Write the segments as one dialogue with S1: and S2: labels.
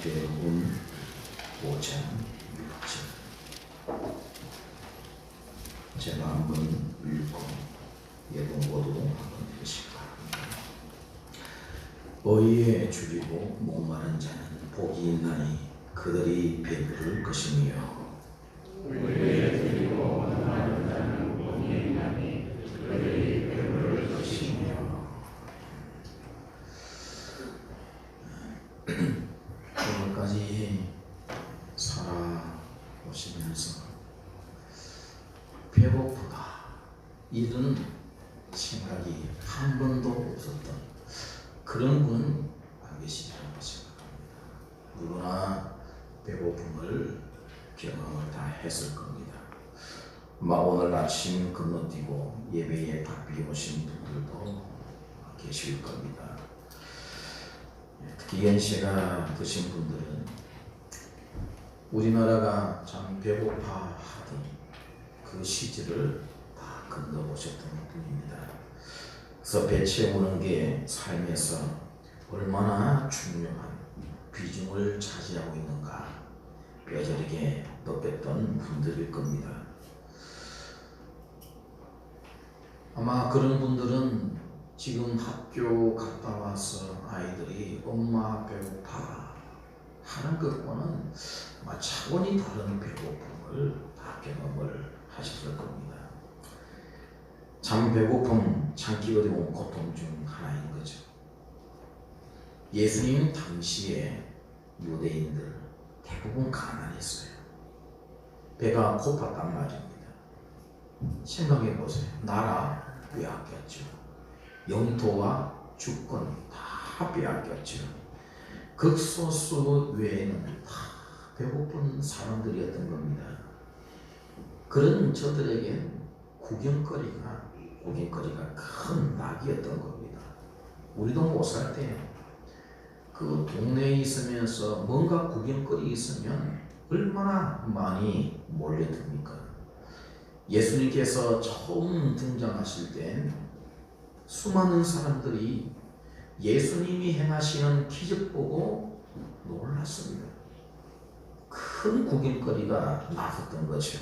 S1: 창세문 5장 6절. 제가 한번 읽고 예봉고도 한번 읽으시기 바랍니다. 어이에 줄이고 목마른 자는 복이 있나니 그들이 배부를 것이며,
S2: 어이에 줄이고 목마른 자는 복이 있나니 그들이 배부를 것이며.
S1: 오늘까지 살아오시면서 배고프다 이런 생각이 한 번도 없었던 그런 분 안 계시리라고 생각합니다. 누구나 배고픔을 경험을 다 했을 겁니다. 오늘 아침 건너뛰고 예배에 바삐 오신 분들도 계실 겁니다. 특히 연세가 드신 분들은 우리나라가 참 배고파하던 그 시절을 다 건너보셨던 분입니다. 그래서 배 채우는 게 삶에서 얼마나 중요한 비중을 차지하고 있는가 뼈저리게 느꼈던 분들일 겁니다. 아마 그런 분들은 지금 학교 갔다 와서 아이들이 엄마 배고파 하는 것과는 아마 차원이 다른 배고픔을 다 경험을 하셨을 겁니다. 참 배고픔, 참기 어려운 고통 중 하나인 거죠. 예수님 당시에 유대인들 대부분 가난했어요. 배가 고팠단 말입니다. 생각해 보세요. 나라 빼앗겼죠. 영토와 주권 다 빼앗겼죠. 극소수 외에는 다 배고픈 사람들이었던 겁니다. 그런 저들에겐 구경거리가 큰 낙이었던 겁니다. 우리도 못 살 때 그 동네에 있으면서 뭔가 구경거리 있으면 얼마나 많이 몰려듭니까? 예수님께서 처음 등장하실 땐 수많은 사람들이 예수님이 행하시는 기적 보고 놀랐습니다. 큰 구경거리가 나섰던 거죠.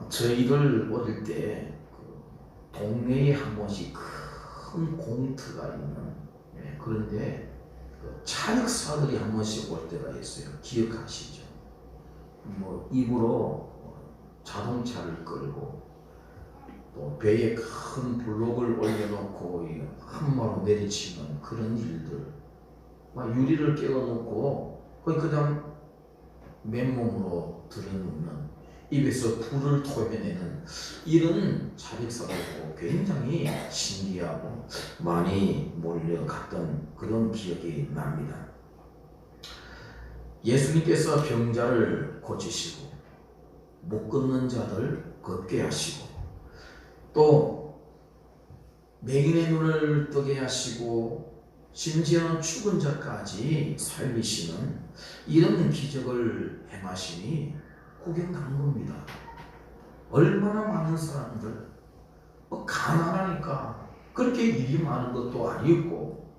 S1: 저희들 어릴 때 동네에 한 번씩 큰 공터가 있는, 그런데 차력사들이 한 번씩 올 때가 있어요. 기억하시죠? 입으로 자동차를 끌고 또 배에 큰 블록을 올려놓고 한마로 내리치는 그런 일들, 유리를 깨워놓고 그다음 맨몸으로 들여놓는, 입에서 불을 토해내는 이런 자력사들도 굉장히 신기하고 많이 몰려갔던 그런 기억이 납니다. 예수님께서 병자를 고치시고 못 걷는 자들 걷게 하시고 또 맹인의 눈을 뜨게 하시고 심지어는 죽은 자까지 살리시는 이런 기적을 행하시니 구경하는 겁니다. 얼마나 많은 사람들, 가난하니까 그렇게 일이 많은 것도 아니었고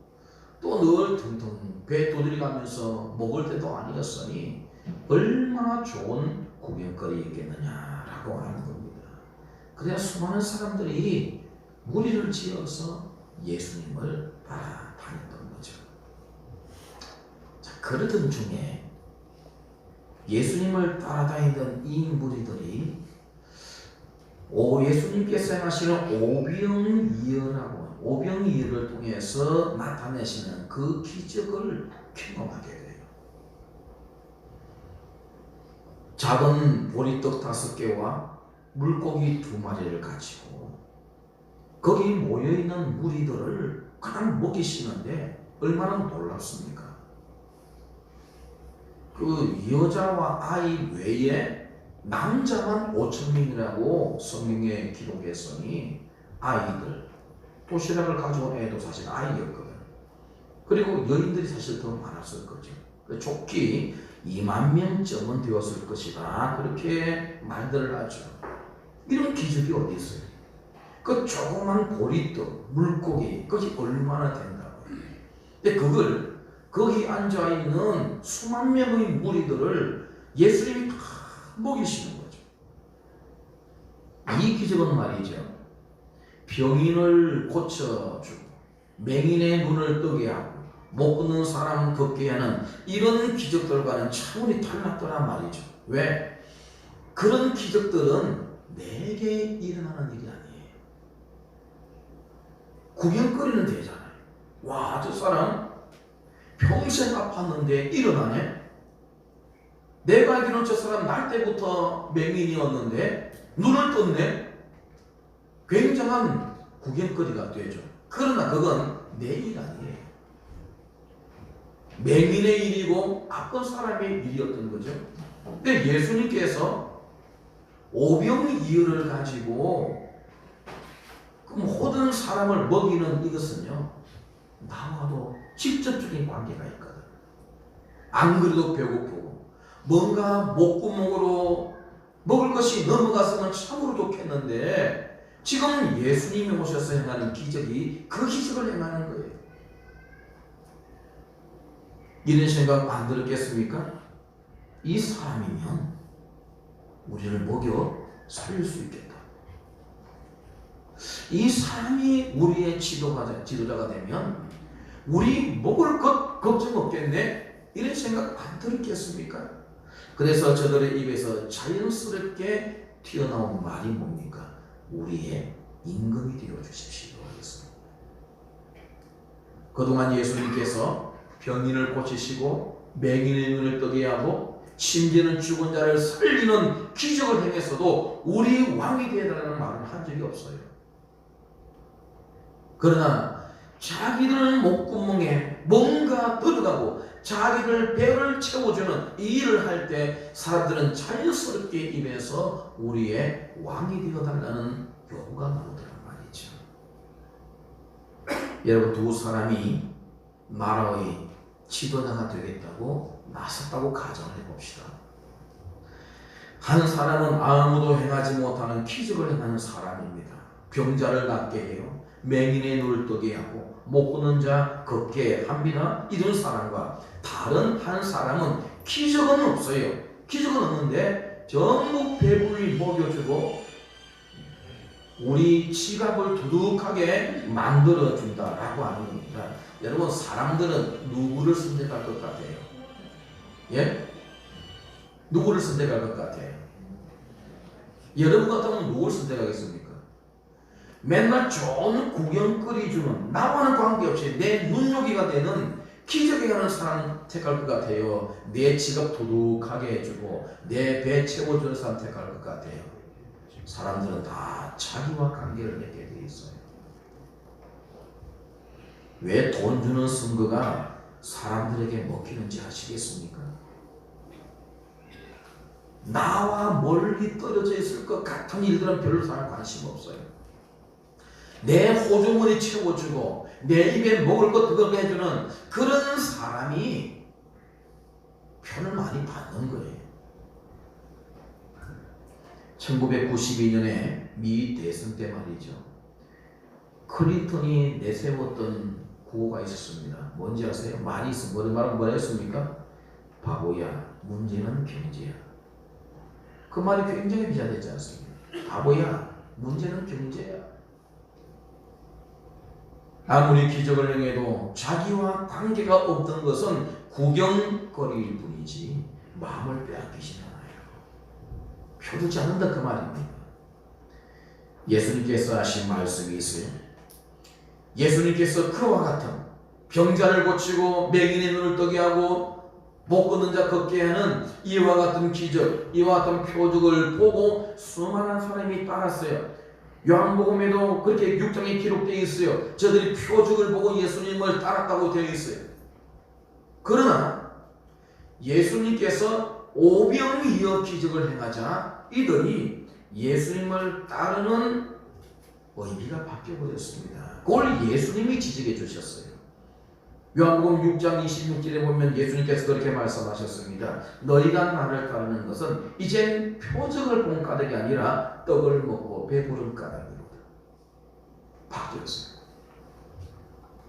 S1: 또 늘 텅텅 배 두드려가면서 먹을 때도 아니었으니 얼마나 좋은 구경거리였겠느냐라고 하는 겁니다. 그래야 수많은 사람들이 무리를 지어서 예수님을 따라다녔던 거죠. 자, 그러던 중에 예수님을 따라다니던 이 무리들이 예수님께서 행하시는 오병이어를 통해서 나타내시는 그 기적을 경험하게 돼요. 작은 보리떡 5개와 물고기 2마리를 가지고 거기 모여있는 무리들을 그냥 먹이시는데 얼마나 놀랍습니까? 그 여자와 아이 외에 남자만 5,000명이라고 성경에 기록했으니 아이들, 도시락을 가져온 애도 사실 아이였거든. 그리고 여인들이 사실 더 많았을 거죠. 좋기 20,000명쯤은 되었을 것이다, 그렇게 말들을 하죠. 이런 기적이 어디 있어요? 그 조그만 보리떡, 물고기, 그것이 얼마나 된다고. 근데 그 거기 앉아있는 수만 명의 무리들을 예수님이 다 먹이시는 거죠. 이 기적은 말이죠, 병인을 고쳐주고 맹인의 눈을 뜨게 하고 못 걷는 사람 걷게 하는 이런 기적들과는 차원이 달랐더란 말이죠. 왜? 그런 기적들은 내게 일어나는 일이 아니에요. 구경거리는 되잖아요. 와, 저 사람 평생 아팠는데 일어나네? 내가 알기로는 저 사람 날 때부터 맹인이었는데 눈을 떴네? 굉장한 구경거리가 되죠. 그러나 그건 내 일 아니에요. 맹인의 일이고 아픈 사람의 일이었던 거죠. 근데 예수님께서 오병이어를 가지고 그 모든 사람을 먹이는 이것은요, 나와도 직접적인 관계가 있거든. 안 그래도 배고프고 뭔가 목구멍으로 먹을 것이 넘어갔으면 참으로 좋겠는데 지금 예수님이 오셔서 행하는 기적이 그 기적을 행하는 거예요. 이런 생각 안 들었겠습니까? 이 사람이면 우리를 먹여 살릴 수 있겠다. 이 사람이 우리의 지도자가 되면 우리 먹을 것 걱정 없겠네? 이런 생각 안 들었겠습니까? 그래서 저들의 입에서 자연스럽게 튀어나온 말이 뭡니까? 우리의 임금이 되어 주십시오 하겠습니다. 그동안 예수님께서 병인을 고치시고 맹인의 눈을 뜨게 하고 심지어는 죽은 자를 살리는 기적을 행했어도 우리 왕이 되어달라는 말을 한 적이 없어요. 그러나 자기들 목구멍에 뭔가 들어가고 자기들 배를 채워주는 이 일을 할 때 사람들은 자연스럽게 입에서 우리의 왕이 되어달라는 요구가 나오더란 말이죠. 여러분, 두 사람이 나라의 지도자가 되겠다고 나섰다고 가정을 해봅시다. 한 사람은 아무도 행하지 못하는 기적을 행하는 사람입니다. 병자를 낫게 해요. 맹인의 눈을 뜨게 하고 못 걷는 자 걷게 합니다. 이런 사람과 다른 한 사람은 기적은 없어요. 기적은 없는데 전부 배불리 먹여주고 우리 지갑을 두둑하게 만들어준다라고 하는 겁니다. 여러분, 사람들은 누구를 선택할 것 같아요? 예? 누구를 선택할 것 같아요? 여러분 같으면 누구를 선택하겠습니까? 맨날 좋은 구경거리 주는, 나와는 관계없이 내 눈요기가 되는 기적에 가는 사람 택할 것 같아요? 내 지갑 두둑하게 해주고 내 배 채워주는 사람 택할 것 같아요? 사람들은 다 자기와 관계를 맺게 되어 있어요. 왜 돈 주는 선거가 사람들에게 먹히는지 아시겠습니까? 나와 멀리 떨어져 있을 것 같은 일들은 별로 사람 관심 없어요. 내 호주머니 채워주고 내 입에 먹을 것 그거 해주는 그런 사람이 표를 많이 받는 거예요. 1992년에 미 대선 때 말이죠, 클린턴이 내세웠던 구호가 있었습니다. 뭔지 아세요? 많이 있어요. 뭐라 했습니까? 바보야, 문제는 경제야. 그 말이 굉장히 비자되지 않습니까? 바보야, 문제는 경제야. 아무리 기적을 행해도 자기와 관계가 없던 것은 구경거리일 뿐이지 마음을 빼앗기진 않아요. 표두지 않는다 그 말입니다. 예수님께서 하신 말씀이 있어요. 예수님께서 그와 같은 병자를 고치고 맹인의 눈을 뜨게 하고 못 걷는 자 걷게 하는 이와 같은 기적, 이와 같은 표적을 보고 수많은 사람이 따랐어요. 요한복음에도 그렇게 6장에 기록되어 있어요. 저들이 표적을 보고 예수님을 따랐다고 되어 있어요. 그러나 예수님께서 오병이어 기적을 행하자 이들이 예수님을 따르는 의미가 바뀌어버렸습니다. 그걸 예수님이 지적해 주셨어요. 요한복음 6장 26절에 보면 예수님께서 그렇게 말씀하셨습니다. 너희가 나를 따르는 것은 이젠 표적을 본 까닭이 아니라 떡을 먹고 배부른 까닭이로다. 바뀌었어요.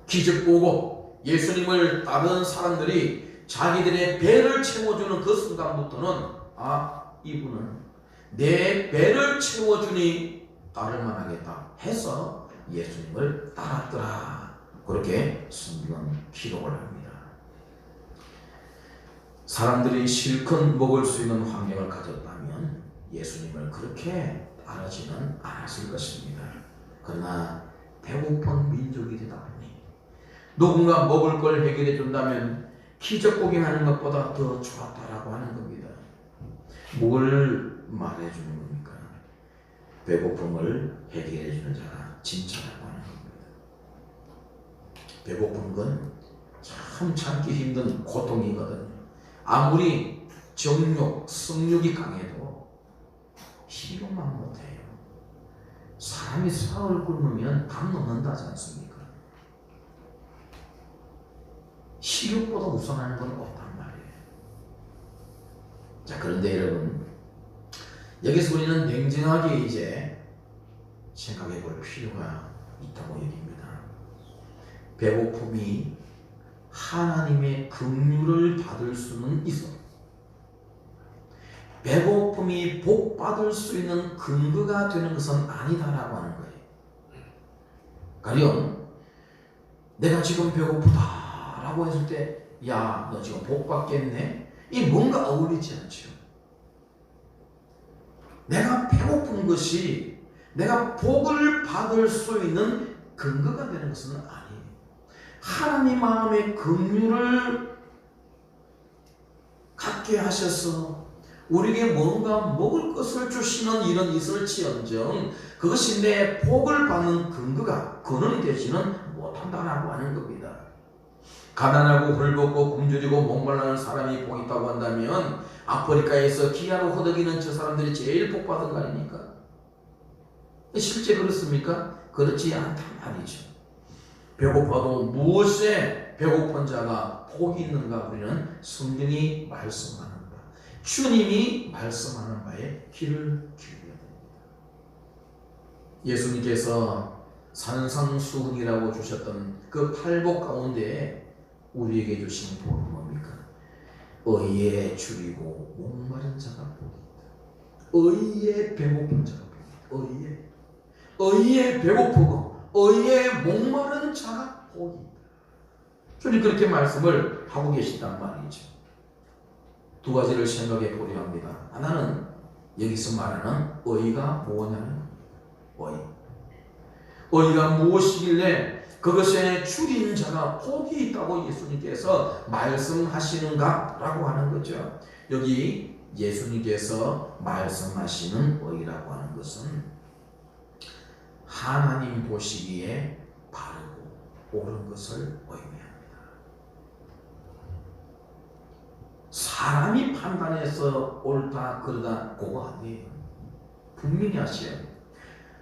S1: 기적 보고 예수님을 따르는 사람들이 자기들의 배를 채워주는 그 순간부터는 이분은 내 배를 채워주니 따를 만하겠다 해서 예수님을 따랐더라. 그렇게 성경은 기록을 합니다. 사람들이 실컷 먹을 수 있는 환경을 가졌다면 예수님을 그렇게 따르지는 않았을 것입니다. 그러나 배고픈 민족이 되다 보니 누군가 먹을 걸 해결해 준다면 기적 구경하는 것보다 더 좋았다라고 하는 겁니다. 뭘 말해 주는 겁니까? 배고픔을 해결해 주는 자가 진짜라고 하는 겁니다. 배고픈 건 참 참기 힘든 고통이거든요. 아무리 정욕, 성욕이 강해도 식욕만 못해요. 사람이 사흘 굶으면 담 넘는다지 않습니까? 식욕보다 우선하는 건 없단 말이에요. 자, 그런데 여러분, 여기서 우리는 냉정하게 이제 생각해 볼 필요가 있다고 얘기합니다. 배고픔이 하나님의 긍휼을 받을 수는 있어. 배고픔이 복 받을 수 있는 근거가 되는 것은 아니다라고 하는 거예요. 가령 내가 지금 배고프다라고 했을 때, 야, 너 지금 복 받겠네? 이 뭔가 어울리지 않죠. 내가 배고픈 것이 내가 복을 받을 수 있는 근거가 되는 것은 아니에요. 하나님 마음의 긍휼을 갖게 하셔서 우리에게 뭔가 먹을 것을 주시는 일은 있을지언정 그것이 내 복을 받는 근거가 근원이 되지는 못한다라고 하는 겁니다. 가난하고 헐벗고 굶주리고 목말라는 사람이 복 있다고 한다면 아프리카에서 기아로 허덕이는 저 사람들이 제일 복 받은 거 아닙니까? 실제 그렇습니까? 그렇지 않단 말이죠. 배고파도 무엇에 배고픈 자가 복이 있는가 우리는 성경이 말씀하는 바, 주님이 말씀하는 바에 귀를 기울여야 됩니다. 예수님께서 산상수훈이라고 주셨던 그 팔복 가운데 우리에게 주신 복은 뭡니까? 의에 줄이고 목마른 자가 복이 있다. 의에 배고픈 자가 복이 있다. 의에 배고프고 의에 목마른 자가 복이 있다. 주님 그렇게 말씀을 하고 계시단 말이죠. 두 가지를 생각해 보려 합니다. 하나는 여기서 말하는 의가 뭐냐면 의가 무엇이길래 그것에 줄인 자가 복이 있다고 예수님께서 말씀하시는가 라고 하는 거죠. 여기 예수님께서 말씀하시는 의라고 하는 것은 하나님 보시기에 바르고 옳은 것을 의미합니다. 사람이 판단해서 옳다 그러다 그거 아니에요. 분명히 하셔야 돼요.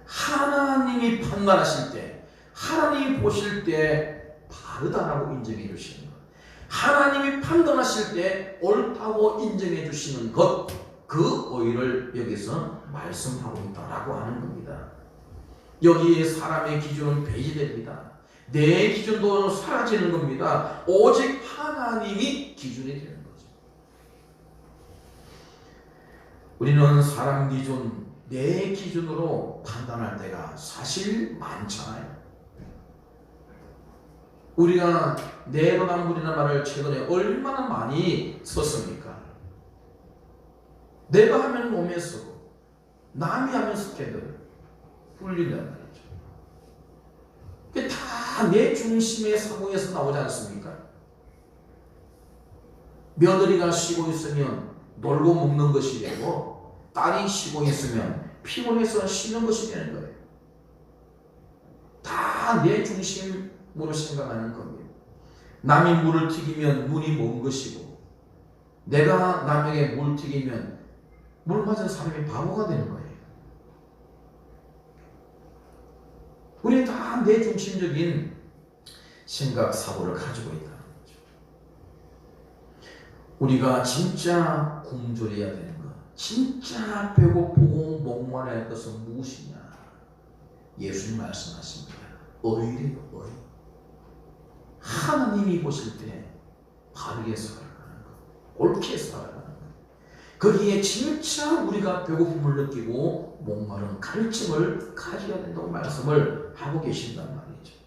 S1: 하나님이 판단하실 때 하나님이 보실 때 바르다라고 인정해 주시는 것, 하나님이 판단하실 때 옳다고 인정해 주시는 것, 그 의를 여기서 말씀하고 있다라고 하는 겁니다. 여기에 사람의 기준은 배제됩니다. 내 기준도 사라지는 겁니다. 오직 하나님이 기준이 되는 거죠. 우리는 사람 기준, 내 기준으로 판단할 때가 사실 많잖아요. 우리가 내로남불이라는 말을 최근에 얼마나 많이 썼습니까? 내가 하면 몸에 쓰고 남이 하면 스캔들 풀린단 말이죠. 그게 다 내 중심의 사고에서 나오지 않습니까? 며느리가 쉬고 있으면 놀고 먹는 것이 되고 딸이 쉬고 있으면 피곤해서 쉬는 것이 되는 거예요. 다 내 중심으로 생각하는 겁니다. 남이 물을 튀기면 눈이 먼 것이고 내가 남에게 물 튀기면 물 맞은 사람이 바보가 되는 거예요. 우리는 다 내 중심적인 생각, 사고를 가지고 있다는 거죠. 우리가 진짜 굶주려야 되는 것, 진짜 배고프고 목말라야 할 것은 무엇이냐? 예수님 말씀하십니다. 의래요, 의. 하나님이 보실 때 바르게 살아가는 것, 옳게 살아가는 것, 거기에 진짜 우리가 배고픔을 느끼고 목마른 갈증을 가져야 된다고 말씀을 하고 계신단 말이죠.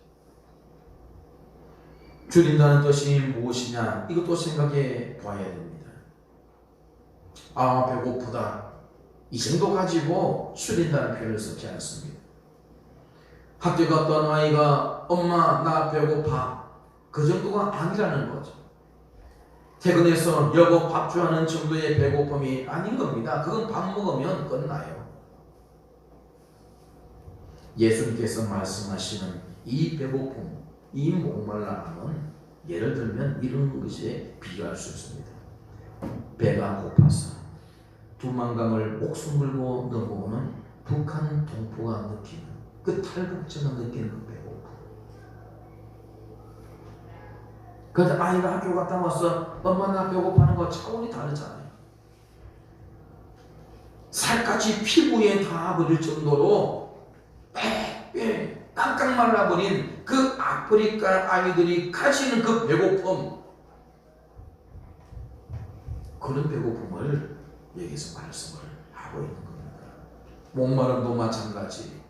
S1: 줄인다는 뜻이 무엇이냐, 이것도 생각해 봐야 됩니다. 아, 배고프다, 이 정도 가지고 줄인다는 표현을 쓰지 않습니다. 학교 갔던 아이가 엄마 나 배고파, 그 정도가 아니라는 거죠. 퇴근해서 여보 밥 주하는 정도의 배고픔이 아닌 겁니다. 그건 밥 먹으면 끝나요. 예수님께서 말씀하시는 이 배고픔, 이 목말라함은 예를 들면 이런 것에 비교할 수 있습니다. 배가 고파서 두만강을 목숨 걸고 넘어오는 북한 동포가 느끼는 그 탈북자가 느끼는 그 배고픔. 그런데 아이가 학교 갔다 와서 엄마 나 배고파하는 거 차원이 다르잖아요. 살갗이 피부에 닿아버릴 정도로 깡깡 말라버린 그 아프리카 아이들이 가지는 그 배고픔, 그런 배고픔을 여기서 말씀을 하고 있는 겁니다. 목마름도 마찬가지.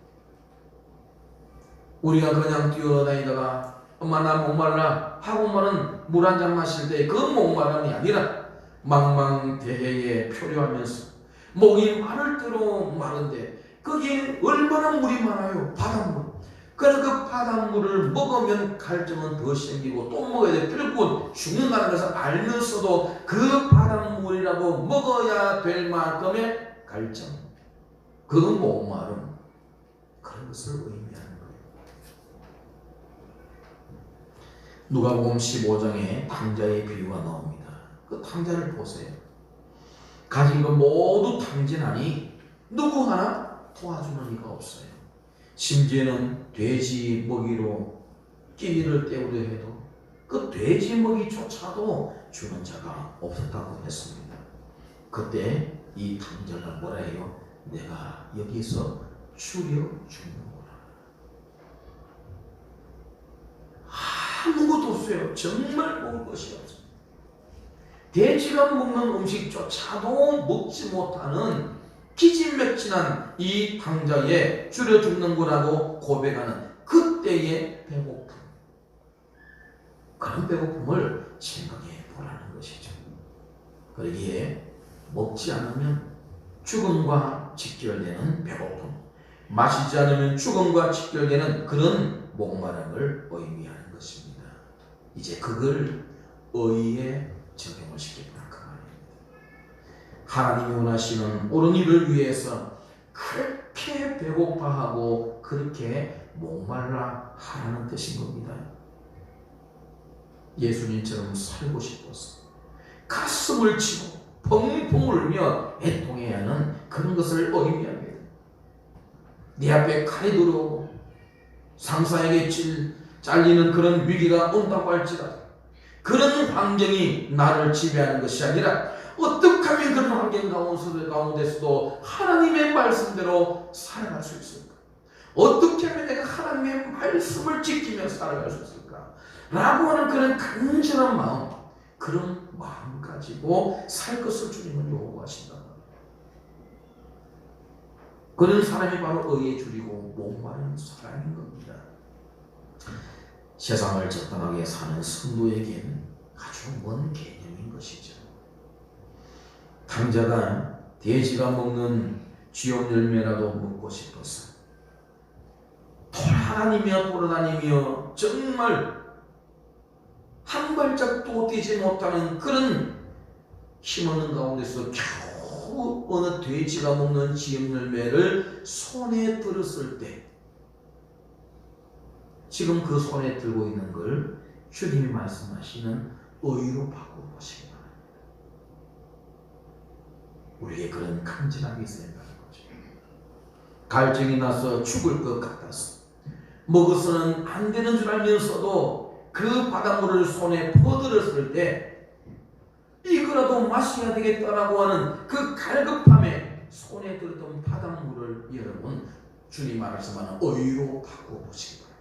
S1: 우리가 그냥 뛰어다니다가 엄마 나 목말라 하고만은 물 한 잔 마실 때 그 목마름이 아니라 망망대해에 표류하면서 목이 마를 대로 마른데 거기에 얼마나 물이 많아요. 바닷물. 그래서 그 바닷물을 먹으면 갈증은 더 생기고 또 먹어야 돼. 결국은 죽는다는 것을 알면서도 그 바닷물이라고 먹어야 될 만큼의 갈증, 그 목마름, 그런 것을 의미하는 거예요. 누가복음 15장에 탕자의 비유가 나옵니다. 그 탕자를 보세요. 가진 것 모두 탕진하니 누구 하나 도와주는 이가 없어요. 심지어는 돼지 먹이로 끼니를 때우려 해도 그 돼지 먹이조차도 주는 자가 없었다고 했습니다. 그때 이 탕자가 뭐라 해요? 내가 여기서 추려 죽는구나. 아무것도 없어요. 정말 먹을 것이 없어요. 돼지가 먹는 음식조차도 먹지 못하는 기진맥진한 이 탕자에 줄여 죽는구나고 고백하는 그때의 배고픔, 그런 배고픔을 생각해 보라는 것이죠. 그러기에 먹지 않으면 죽음과 직결되는 배고픔, 마시지 않으면 죽음과 직결되는 그런 목마름을 의미하는 것입니다. 이제 그걸 의에 적용을 시켜보라 그 말입니다. 하나님이 원하시는 옳은 일을 위해서 그렇게 배고파하고 그렇게 목말라 하라는 뜻인 겁니다. 예수님처럼 살고 싶어서 가슴을 치고 펑펑 울며 애통해야 하는 그런 것을 의미합니다. 네 앞에 칼이 들어오고 상사에게 잘리는 그런 위기가 온다고 할지라도 그런 환경이 나를 지배하는 것이 아니라 어떻게 하면 그런 환경 가운데서도 하나님의 말씀대로 살아갈 수 있을까? 어떻게 하면 내가 하나님의 말씀을 지키며 살아갈 수 있을까? 라고 하는 그런 간절한 마음, 그런 마음 가지고 살 것을 주님은 요구하신다. 그런 사람이 바로 의에 줄이고 목마른 사람인 겁니다. 세상을 적당하게 사는 성도에겐 아주 먼 개념인 것이죠. 탕자가 돼지가 먹는 쥐옷 열매라도 먹고 싶어서 돌아다니며 정말 한 발짝도 뛰지 못하는 그런 힘없는 가운데서 겨우 어느 돼지가 먹는 쥐옷 열매를 손에 들었을 때 지금 그 손에 들고 있는 걸 주님이 말씀하시는 의로 바꿔보시기 바랍니다. 우리에게 그런 간절함이 있어야 한다는 거죠. 갈증이 나서 죽을 것 같아서 먹어서는 안 되는 줄 알면서도 그 바닷물을 손에 퍼들었을 때 이거라도 마셔야 되겠다라고 하는 그 갈급함에 손에 들었던 바닷물을 여러분 주님 말씀하는 의로 바꿔보시기 바랍니다.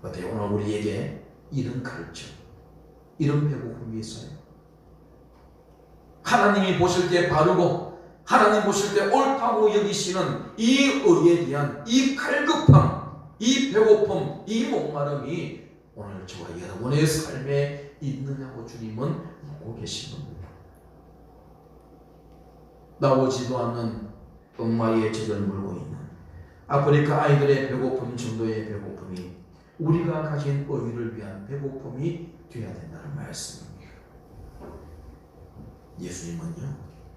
S1: 어때요? 오늘 우리에게 이런 가르침, 이런 배고픔이 있어요. 하나님이 보실 때 바르고 하나님 보실 때 옳다고 여기시는 이 의에 대한 이 갈급함, 이 배고픔, 이 목마름이 오늘 저와 여러분의 삶에 있느냐고 주님은 묻고 계신 겁니다. 나오지도 않는 엄마의 젖을 물고 있는 아프리카 아이들의 배고픔 정도의 배고픔이 우리가 가진 의를 위한 배고픔이 되어야 된다는 말씀입니다. 예수님은요,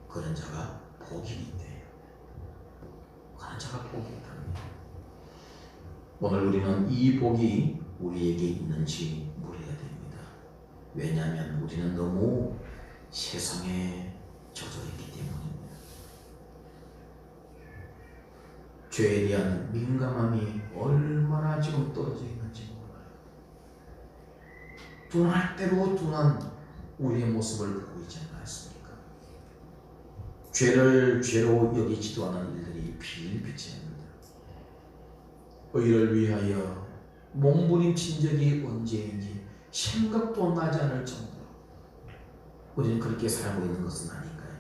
S1: 그런 자가 복이 있대요. 그런 자가 복이 있답니다. 오늘 우리는 이 복이 우리에게 있는지 물어야 됩니다. 왜냐하면 우리는 너무 세상에 젖어 있기 때문입니다. 죄에 대한 민감함이 얼마나 지금 떨어져 있는지 몰라요. 둔할 대로 둔한 우리의 모습을 보고 있지 않습니까? 죄를 죄로 여기지도 않은 일들이 비일비재합니다. 의를 위하여 몸부림친 적이 언제인지 생각도 나지 않을 정도로 우리는 그렇게 살고 있는 것은 아닌가요?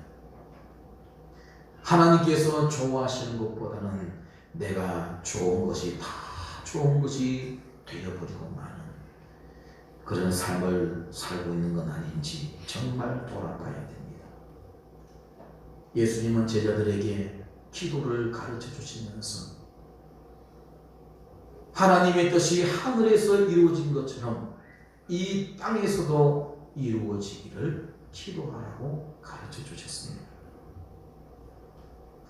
S1: 하나님께서 좋아하시는 것보다는 내가 좋은 것이 다 좋은 것이 되어버리고 마는 그런 삶을 살고 있는 건 아닌지 정말 돌아봐야 됩니다. 예수님은 제자들에게 기도를 가르쳐 주시면서 하나님의 뜻이 하늘에서 이루어진 것처럼 이 땅에서도 이루어지기를 기도하라고 가르쳐 주셨습니다.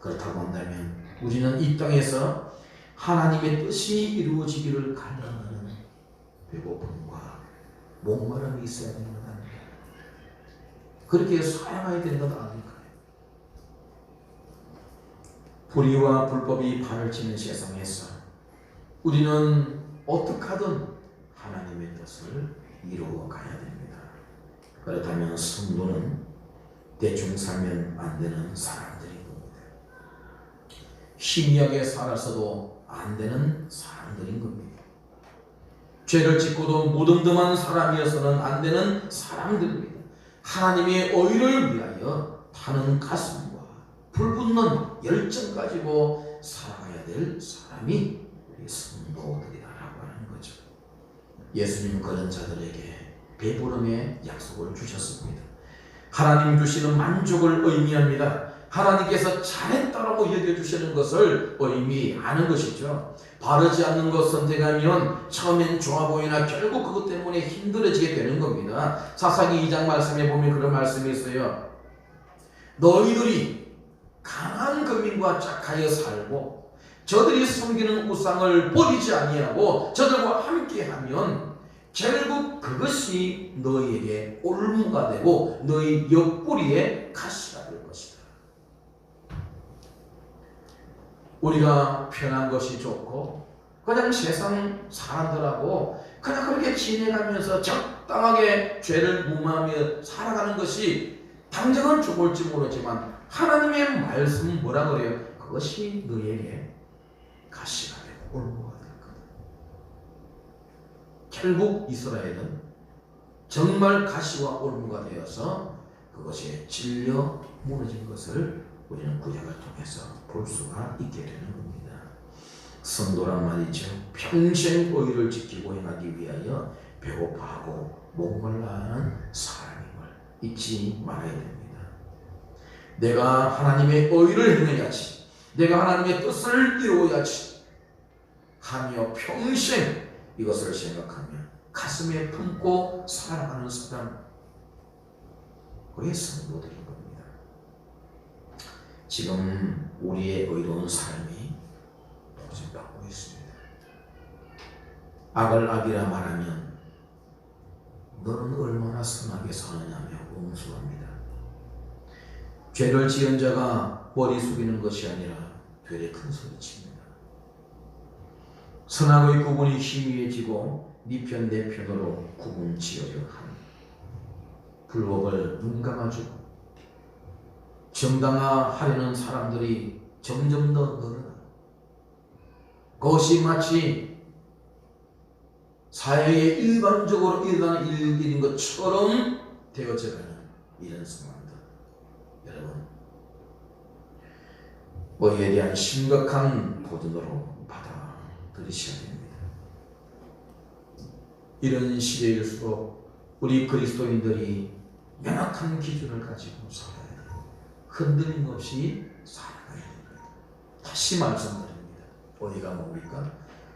S1: 그렇다고 한다면 우리는 이 땅에서 하나님의 뜻이 이루어지기를 갈망하는 배고픔과 목마름이 있어야 되는 것 아닙니까? 그렇게 살아가야 되는 것 아닐까요? 불의와 불법이 발을 치는 세상에서 우리는 어떻게 하든 하나님의 뜻을 이루어 가야 됩니다. 그렇다면 성도는 대충 살면 안 되는 사람들인 겁니다. 희미하게 살아서도 안 되는 사람들인 겁니다. 죄를 짓고도 무덤덤한 사람이어서는 안 되는 사람들입니다. 하나님의 의를 위하여 타는 가슴과 불붙는 열정 가지고 살아가야 될 사람이 우리 성도들이라고 하는 거죠. 예수님은 그런 자들에게 배부름의 약속을 주셨습니다. 하나님 주시는 만족을 의미합니다. 하나님께서 잘했다라고 여겨주시는 것을 의미하는 것이죠. 바르지 않는 것 선택하면 처음엔 좋아 보이나 결국 그것 때문에 힘들어지게 되는 겁니다. 사사기 2장 말씀에 보면 그런 말씀이 있어요. 너희들이 강한 금민과 짝하여 살고 저들이 섬기는 우상을 버리지 아니하고 저들과 함께하면 결국 그것이 너희에게 올무가 되고 너희 옆구리에 가시가 될 것이다. 우리가 편한 것이 좋고 그냥 세상 사람들하고 그냥 그렇게 지내가면서 적당하게 죄를 무마하며 살아가는 것이 당장은 좋을지 모르지만 하나님의 말씀은 뭐라 그래요? 그것이 너에게 가시가 되고 올무가 될 거다. 결국 이스라엘은 정말 가시와 올무가 되어서 그것이 질려 무너진 것을 우리는 구약을 통해서 볼 수가 있게 되는 겁니다. 성도란 말이죠. 평생 의를 지키고 행하기 위하여 배고파하고 목말라하는 사람임을 잊지 말아야 됩니다. 내가 하나님의 의를 행해야지, 내가 하나님의 뜻을 이루어야지 하며 평생 이것을 생각하며 가슴에 품고 살아가는 사람, 그게 성도들인 겁니다. 지금 우리의 의로운 삶이 도전받고 있습니다. 악을 악이라 말하면 너는 얼마나 선하게 사느냐며 옹수합니다. 죄를 지은 자가 머리 숙이는 것이 아니라 되레 큰 소리칩니다. 선악의 구분이 희미해지고 네 편 내 편으로 구분 지어려 하니 불법을 눈 감아주고 정당화하려는 사람들이 점점 더 늘어나고 그것이 마치 사회에 일반적으로 일어나는 일들인 것처럼 되어져가는 이런 상황들, 여러분 이에 대한 심각한 도전으로 받아들이셔야 됩니다. 이런 시대일수록 우리 그리스도인들이 명확한 기준을 가지고 살아야 돼요. 흔들림 없이 살아가야 됩니다. 다시 말씀드립니다. 어디가 뭡니까?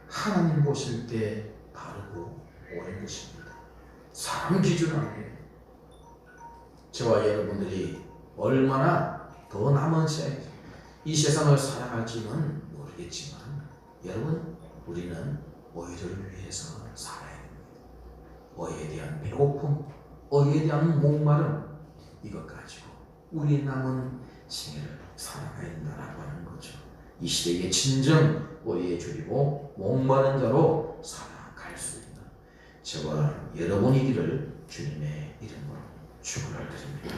S1: 하나님 보실 때 바르고 옳은 것입니다. 사람 기준 아니에요. 저와 여러분들이 얼마나 더 남은 시간이 이 세상을 살아갈지는 모르겠지만 여러분, 우리는 의를 위해서 살아야 됩니다. 의에 대한 배고픔, 의에 대한 목마름, 이것 가지고 우리 남은 생애를 살아가야 된다라고 하는 거죠. 이 시대에 진정 의에 줄이고 목마른 자로 살아갈 수 있는 저와 여러분이기를 주님의 이름으로 축원을 드립니다.